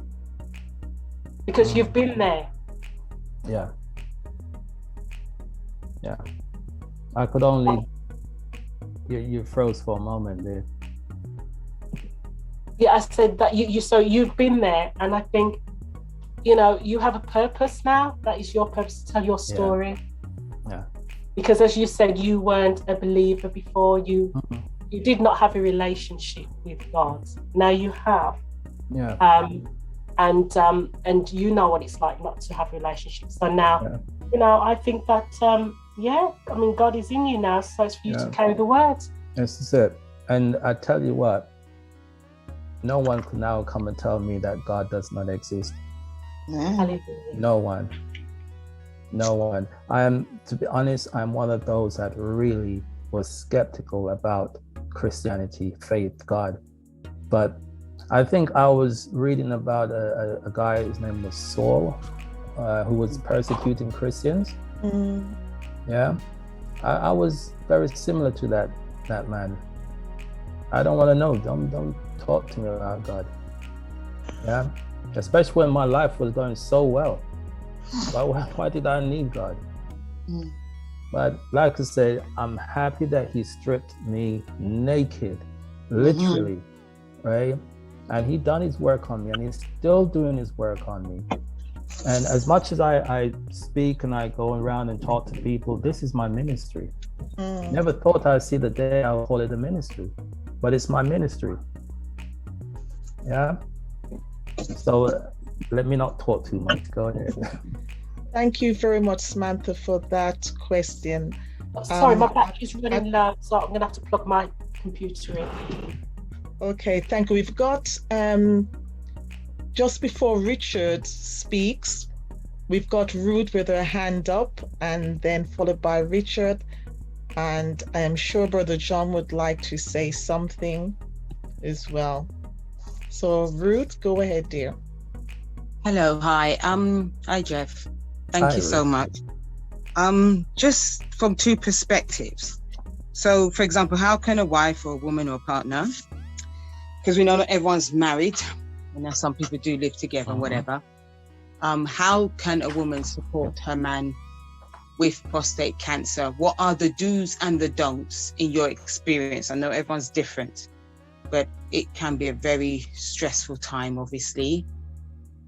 because you've been there. Yeah. Yeah. I could only, you froze for a moment there. Yeah, I said that so you've been there, and I think, you know, you have a purpose now. That is your purpose, to tell your story. Yeah. Because as you said, you weren't a believer before. You did not have a relationship with God. Now you have. Yeah. And you know what it's like not to have relationships. So now, you know, I think that I mean, God is in you now, so it's for you to carry the word. This is it. And I tell you what, no one can now come and tell me that God does not exist. No one. To be honest, I'm one of those that really was skeptical about Christianity, faith, God. But I think I was reading about a guy, his name was Saul, who was persecuting Christians. Yeah. I was very similar to that man. I don't want to know. Don't talk to me about God. Yeah. Especially when my life was going so well. Why did I need God? But like I said, I'm happy that he stripped me naked, literally, right? And he done his work on me, and he's still doing his work on me. And as much as I speak and I go around and talk to people, this is my ministry. Never thought I'd see the day I'll call it a ministry, but it's my ministry. Yeah. So let me not talk too much. Go ahead. Thank you very much, Samantha, for that question. Sorry, my battery's running low, so I'm going to have to plug my computer in. Okay, thank you. We've got, just before Richard speaks, we've got Ruth with her hand up, and then followed by Richard. And I am sure Brother John would like to say something as well. So Ruth, go ahead, dear. Hello, hi. Hi, Jeff. Thank you so much. Just from two perspectives. So, for example, how can a wife or a woman or a partner, because we know not everyone's married, and now some people do live together and whatever. How can a woman support her man with prostate cancer? What are the do's and the don'ts in your experience? I know everyone's different, but it can be a very stressful time, obviously.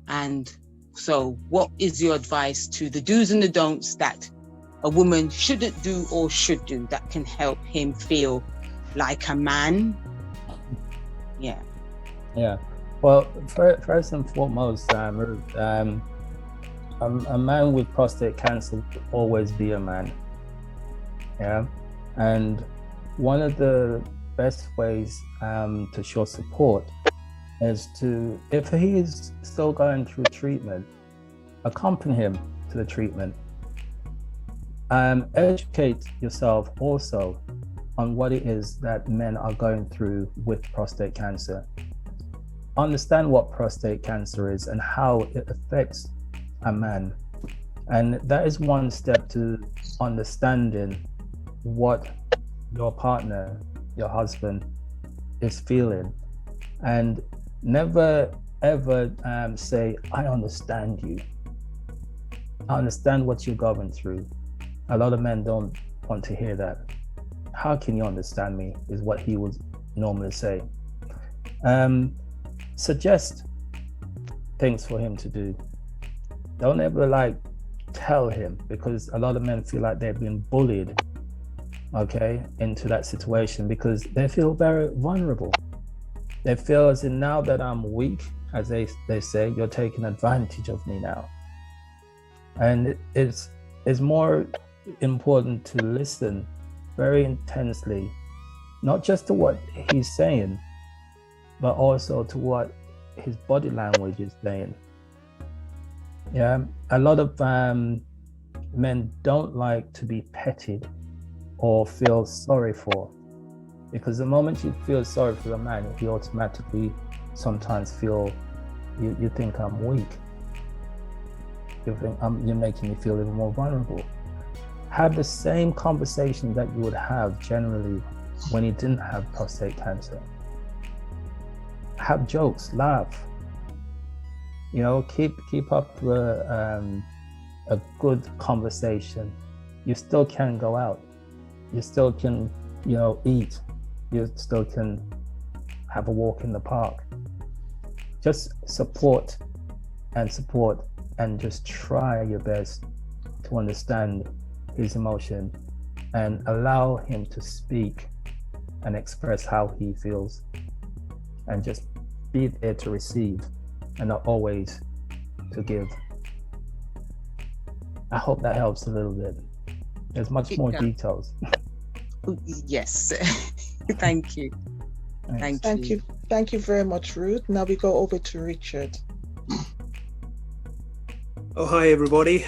And so what is your advice to the do's and the don'ts that a woman shouldn't do or should do that can help him feel like a man? Yeah. Well, first and foremost, a man with prostate cancer will always be a man. Yeah, and one of the best ways to show support is to, if he is still going through treatment, accompany him to the treatment. Educate yourself also on what it is that men are going through with prostate cancer. Understand what prostate cancer is and how it affects a man. And that is one step to understanding what your partner, your husband, is feeling. And never ever say, I understand you. I understand what you're going through. A lot of men don't want to hear that. How can you understand me, is what he would normally say. Suggest things for him to do. Don't ever tell him, because a lot of men feel like they've been bullied, okay, into that situation, because they feel very vulnerable. They feel as in, now that I'm weak, as they say, you're taking advantage of me now. And it's more important to listen very intensely, not just to what he's saying, but also to what his body language is saying. Yeah, a lot of men don't like to be petted or feel sorry for, because the moment you feel sorry for a man, you automatically sometimes feel, you think I'm weak. You think you're making me feel even more vulnerable. Have the same conversation that you would have generally when you didn't have prostate cancer. Have jokes, laugh. Keep up a good conversation. You still can go out. You still can, eat. You still can have a walk in the park. Just support and just try your best to understand his emotion and allow him to speak and express how he feels, and just be there to receive and not always to give. I hope that helps a little bit. There's much more details. Yes. Thank you. Thank you very much, Ruth. Now we go over to Richard. Oh, hi everybody.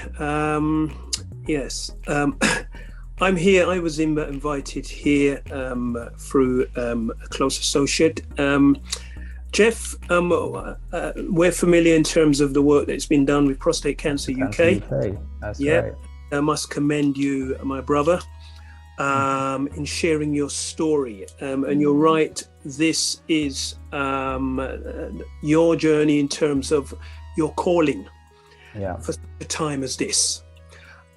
Yes, I'm here. I was invited here through a close associate. Jeff, we're familiar in terms of the work that's been done with Prostate Cancer UK. That's right. I must commend you, my brother, in sharing your story. And you're right, this is your journey in terms of your calling for such a time as this.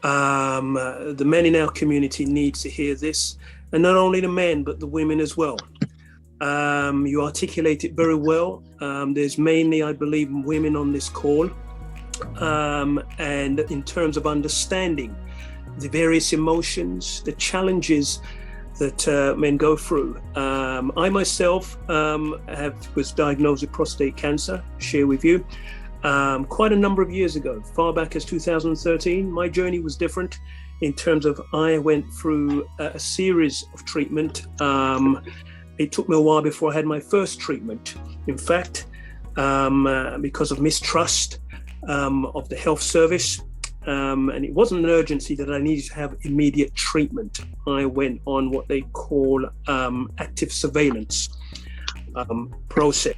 The men in our community need to hear this, and not only the men, but the women as well. You articulate it very well. There's mainly, I believe, women on this call. And in terms of understanding the various emotions, the challenges that men go through. I myself was diagnosed with prostate cancer, share with you, quite a number of years ago, far back as 2013. My journey was different in terms of I went through a series of treatment. It took me a while before I had my first treatment. In fact, because of mistrust of the health service, and it wasn't an urgency that I needed to have immediate treatment. I went on what they call active surveillance process.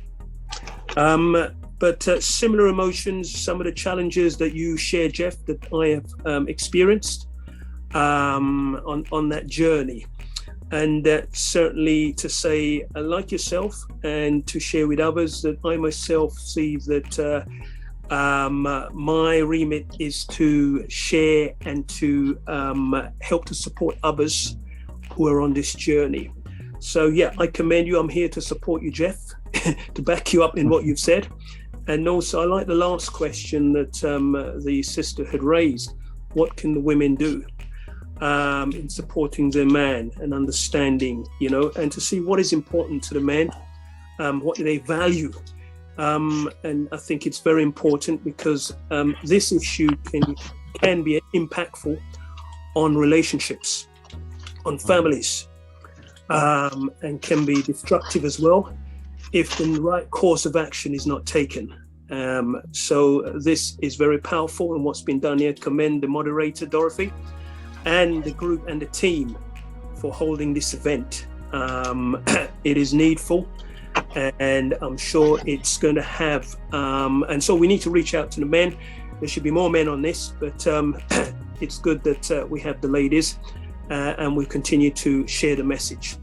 But similar emotions, some of the challenges that you share, Jeff, that I have experienced on that journey. And certainly to say, like yourself, and to share with others, that I myself see that my remit is to share and to help to support others who are on this journey. So yeah, I commend you. I'm here to support you, Jeff, to back you up in what you've said. And also, I like the last question that the sister had raised. What can the women do in supporting their man and understanding, and to see what is important to the men, what do they value And I think it's very important because this issue can be impactful on relationships, on families, and can be destructive as well if the right course of action is not taken. So this is very powerful, and what's been done here. Commend the moderator, Dorothy, and the group and the team for holding this event. It is needful, and I'm sure it's going to have, and so we need to reach out to the men. There should be more men on this, but it's good that we have the ladies, and we continue to share the message.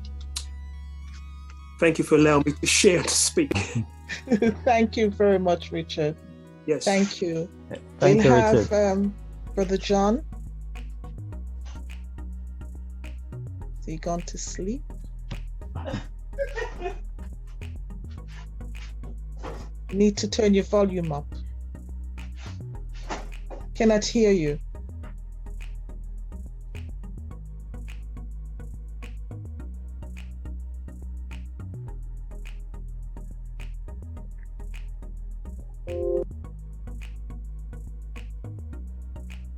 Thank you for allowing me to share, to speak. Thank you very much, Richard. Yes. Thank you. Thank you, We'll have Richard. Brother John. Is he gone to sleep? You need to turn your volume up. Cannot hear you.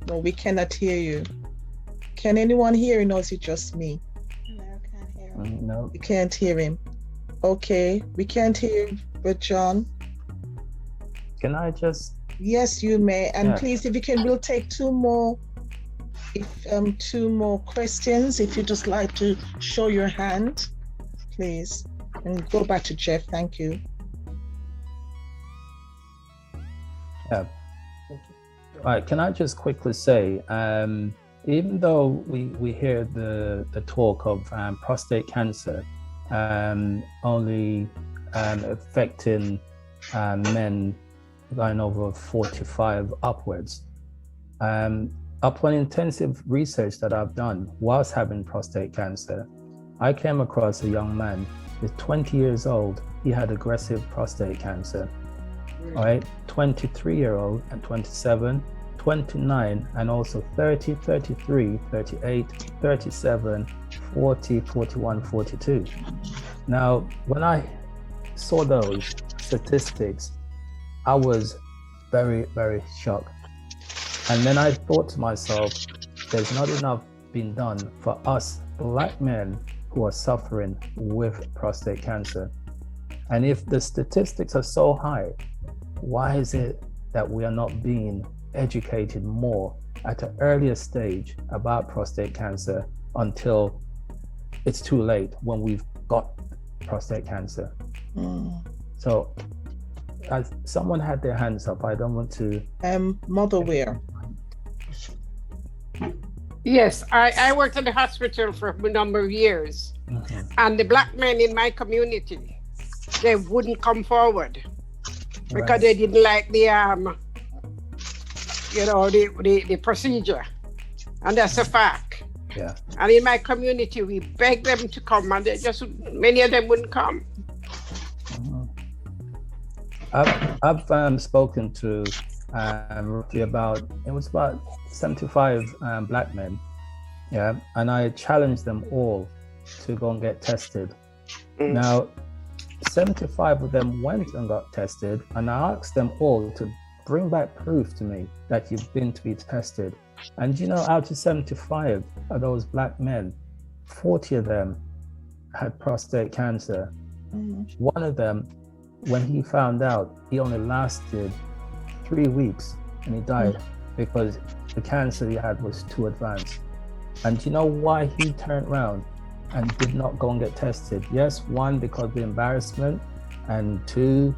No, we cannot hear you. Can anyone hear him, or is it just me? No, can't hear him. No. We can't hear him. Okay, we can't hear him, but John. Can I just? Yes, you may. And Yeah. please, if you can, we'll take two more questions. If you just like to show your hand, please. And go back to Jeff. Thank you. Yeah. All right. Can I just quickly say, even though we hear the talk of prostate cancer only affecting men going over 45 upwards, upon intensive research that I've done whilst having prostate cancer, I came across a young man. He's 20 years old. He had aggressive prostate cancer. All right, 23-year-old and 27, 29, and also 30, 33, 38, 37, 40, 41, 42. Now, when I saw those statistics, I was very, very shocked. And then I thought to myself, there's not enough being done for us Black men who are suffering with prostate cancer. And if the statistics are so high, why is it that we are not being educated more at an earlier stage about prostate cancer until it's too late when we've got prostate cancer? So as someone had their hands up, I don't want to. Motherware. Yes, I worked at the hospital for a number of years, and the Black men in my community, they wouldn't come forward because they didn't like the the procedure, and that's a fact. Yeah. And in my community, we begged them to come, and many of them wouldn't come. I've spoken to roughly about 75 Black men, yeah, and I challenged them all to go and get tested. Now, 75 of them went and got tested, and I asked them all to bring back proof to me that you've been to be tested. And you know, out of 75 of those Black men, 40 of them had prostate cancer. One of them, when he found out, he only lasted 3 weeks and he died because the cancer he had was too advanced. And you know why he turned around and did not go and get tested? Yes, one, because of the embarrassment, and two,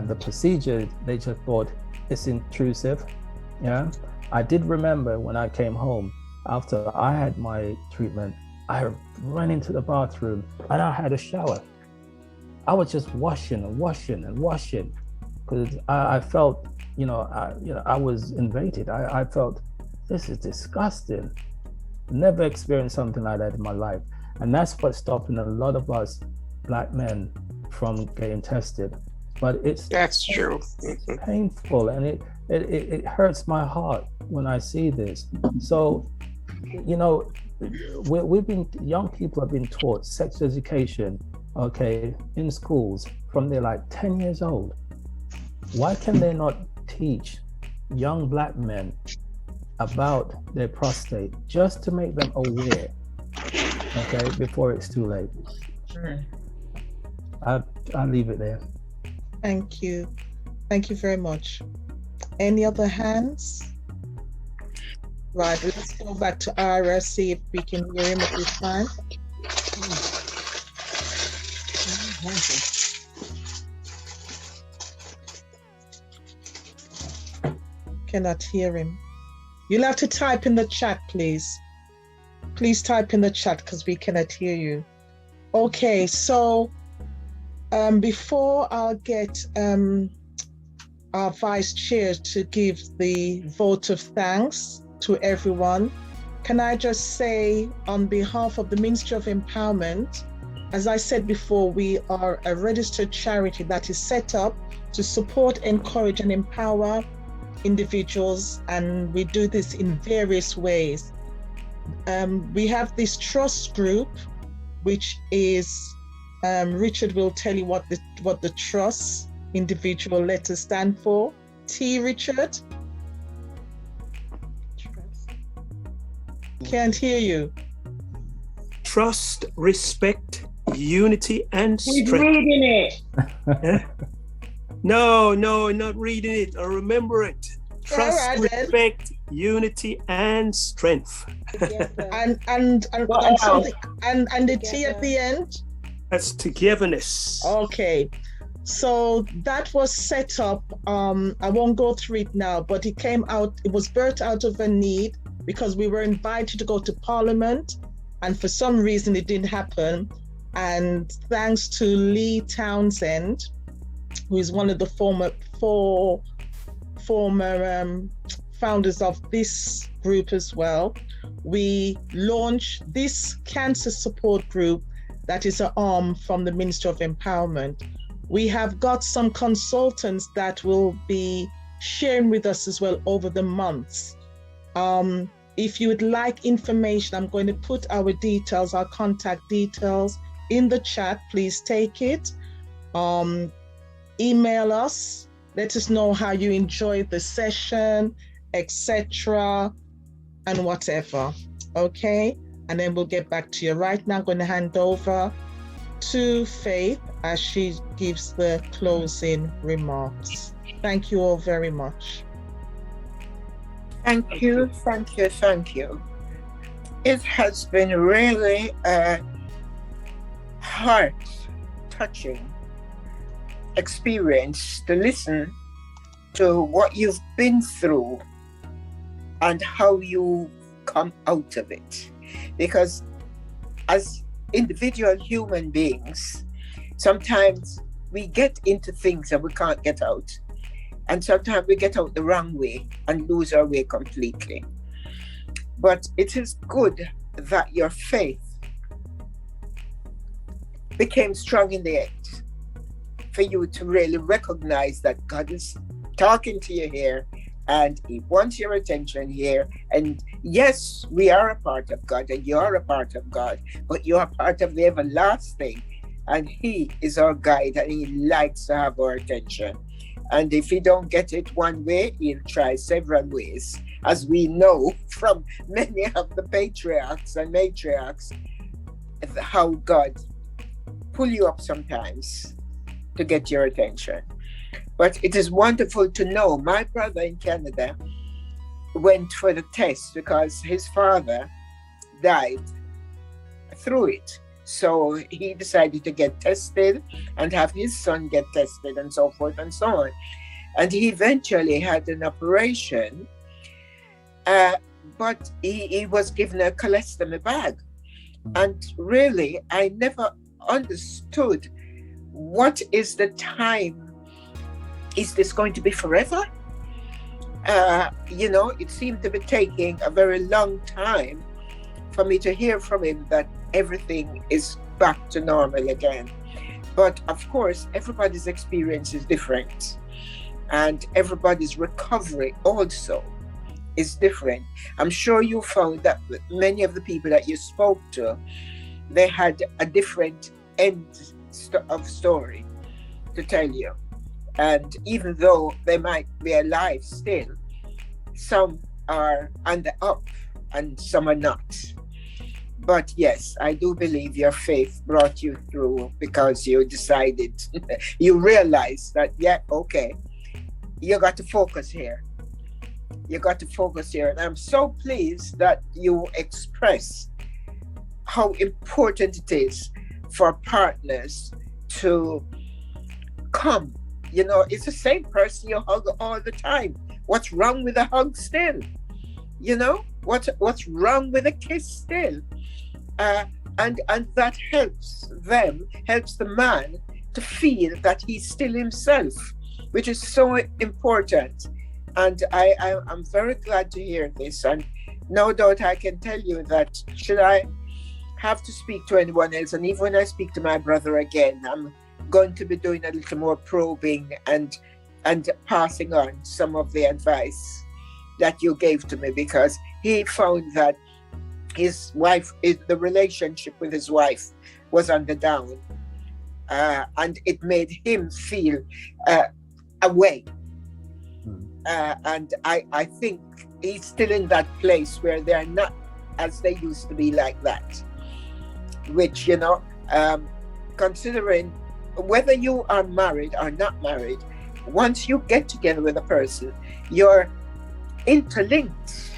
the procedure, they just thought it's intrusive. Yeah, I did remember when I came home after I had my treatment, I ran into the bathroom and I had a shower. I was just washing and washing and washing because I felt, I was invaded. I felt this is disgusting. Never experienced something like that in my life. And that's what's stopping a lot of us Black men from getting tested. But that's true. It's painful, and it hurts my heart when I see this. So, young people have been taught sex education, okay, in schools from they're like 10 years old. Why can they not teach young Black men about their prostate just to make them aware, okay, before it's too late? I'll leave it there. Thank you. Thank you very much. Any other hands? Right, let's go back to Ira, see if we can hear him at this time. Cannot hear him. You'll have to type in the chat, please. Please type in the chat because we cannot hear you. Okay, so before I'll get our vice chair to give the vote of thanks to everyone, can I just say on behalf of the Ministry of Empowerment, as I said before, we are a registered charity that is set up to support, encourage, and empower individuals, and we do this in various ways. We have this trust group, which is Richard will tell you what the trust individual letters stand for. Richard? Trust. Can't hear you. Trust, respect, unity, and He's strength. reading it. No, not reading it. I remember it. Trust, All right, then. respect, unity, and strength. Together. And something and the T at Together. the end. That's togetherness. Okay, so that was set up. I won't go through it now, but it came out. It was birthed out of a need because we were invited to go to Parliament, and for some reason it didn't happen. And thanks to Lee Townsend, who is one of the former founders of this group as well, we launched this cancer support group that is an arm from the Ministry of Empowerment. We have got some consultants that will be sharing with us as well over the months. If you would like information, I'm going to put our details, our contact details in the chat. Please take it. Email us. Let us know how you enjoyed the session, etc., and whatever. Okay? And then we'll get back to you. Right now, I'm going to hand over to Faith as she gives the closing remarks. Thank you all very much. Thank you, thank you, thank you. It has been really a heart-touching experience to listen to what you've been through and how you come out of it. Because as individual human beings, sometimes we get into things that we can't get out. And sometimes we get out the wrong way and lose our way completely. But it is good that your faith became strong in the end, for you to really recognize that God is talking to you here and He wants your attention here. And yes, we are a part of God and you are a part of God, but you are part of the everlasting, and He is our guide and He likes to have our attention. And if He don't get it one way, He'll try several ways, as we know from many of the patriarchs and matriarchs, how God pull you up sometimes to get your attention. But it is wonderful to know my brother in Canada went for the test because his father died through it. So he decided to get tested and have his son get tested and so forth and so on. And he eventually had an operation, but he was given a colostomy bag. And really, I never understood, what is the time? Is this going to be forever? It seemed to be taking a very long time for me to hear from him that everything is back to normal again. But of course, everybody's experience is different, and everybody's recovery also is different. I'm sure you found that many of the people that you spoke to, they had a different end of story to tell you. And even though they might be alive still, some are on the up and some are not. But yes, I do believe your faith brought you through, because you decided, you realized that, yeah, okay, you got to focus here. You got to focus here. And I'm so pleased that you express how important it is for partners to come. You know, it's the same person you hug all the time. What's wrong with a hug still? You know, what's wrong with a kiss still? And that helps the man to feel that he's still himself, which is so important. And I'm very glad to hear this. And no doubt I can tell you that should I have to speak to anyone else, and even when I speak to my brother again, I'm going to be doing a little more probing and passing on some of the advice that you gave to me, because he found that his wife, the relationship with his wife was on the down, and it made him feel away. And I think he's still in that place where they're not as they used to be like that, which, you know, considering whether you are married or not married, once you get together with a person, you're interlinked,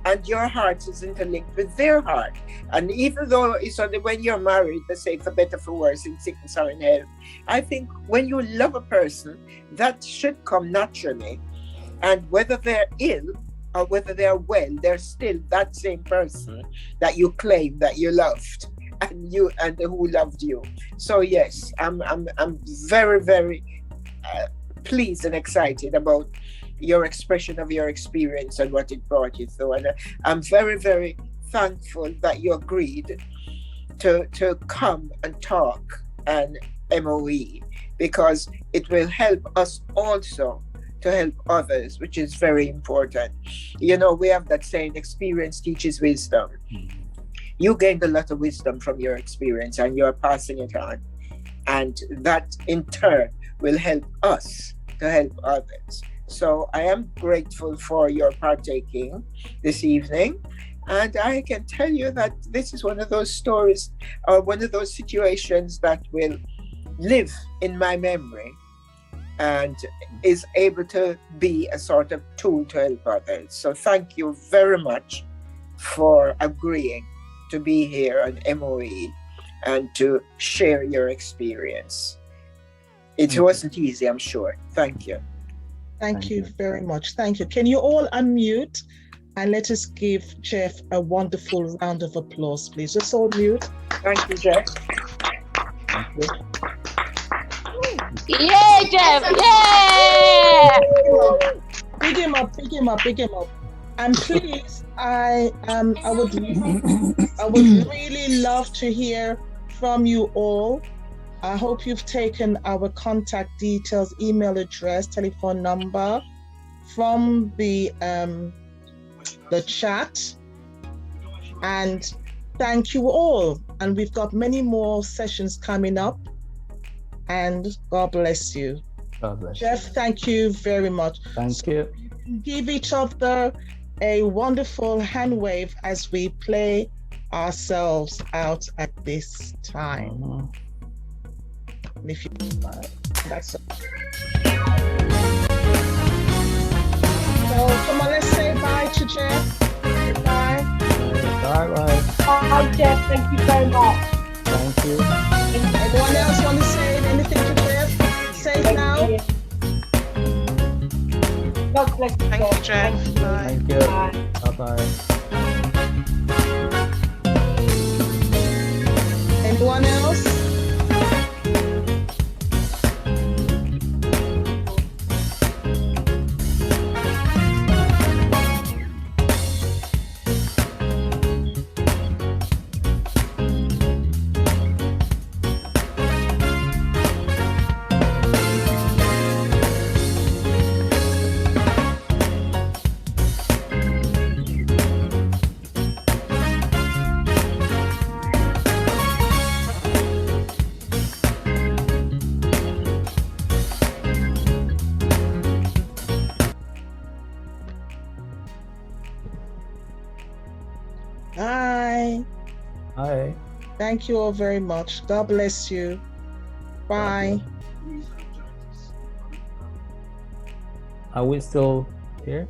and your heart is interlinked with their heart. And even though it's only when you're married, they say for better for worse, in sickness or in health, I think when you love a person, that should come naturally. And whether they're ill or whether they're well, they're still that same person that you claim that you loved, and who loved you. So yes, I'm very, very pleased and excited about your expression of your experience and what it brought you through. And I'm very, very thankful that you agreed to come and talk and MOE, because it will help us also to help others, which is very important. You know, we have that saying, experience teaches wisdom. You gained a lot of wisdom from your experience, and you're passing it on. And that in turn will help us to help others. So I am grateful for your partaking this evening. And I can tell you that this is one of those stories, or one of those situations that will live in my memory and is able to be a sort of tool to help others. So thank you very much for agreeing to be here on MOE and to share your experience. It wasn't easy, I'm sure. Thank you. Thank you very much. Thank you. Can you all unmute and let us give Jeff a wonderful round of applause, please? Just all mute. Thank you, Jeff. Thank you. Yay, Jeff! Yay! Big him up, big him up, big him up. And please, I would really love to hear from you all. I hope you've taken our contact details, email address, telephone number from the chat. And thank you all. And we've got many more sessions coming up. And God bless you. God bless Jeff, you. thank you very much. Thank you. Give each other a wonderful hand wave as we play ourselves out at this time. If you, that's all. So come on, let's say bye to Jeff. Bye. Bye. Bye, Jeff. Thank you very much. Thank you. Anyone else want to say anything to Jeff? Say it now. God bless you. Thank you, Jeff. Bye. Thank you. Bye-bye. Anyone else? Thank you all very much. God bless you. Bye. Are we still here?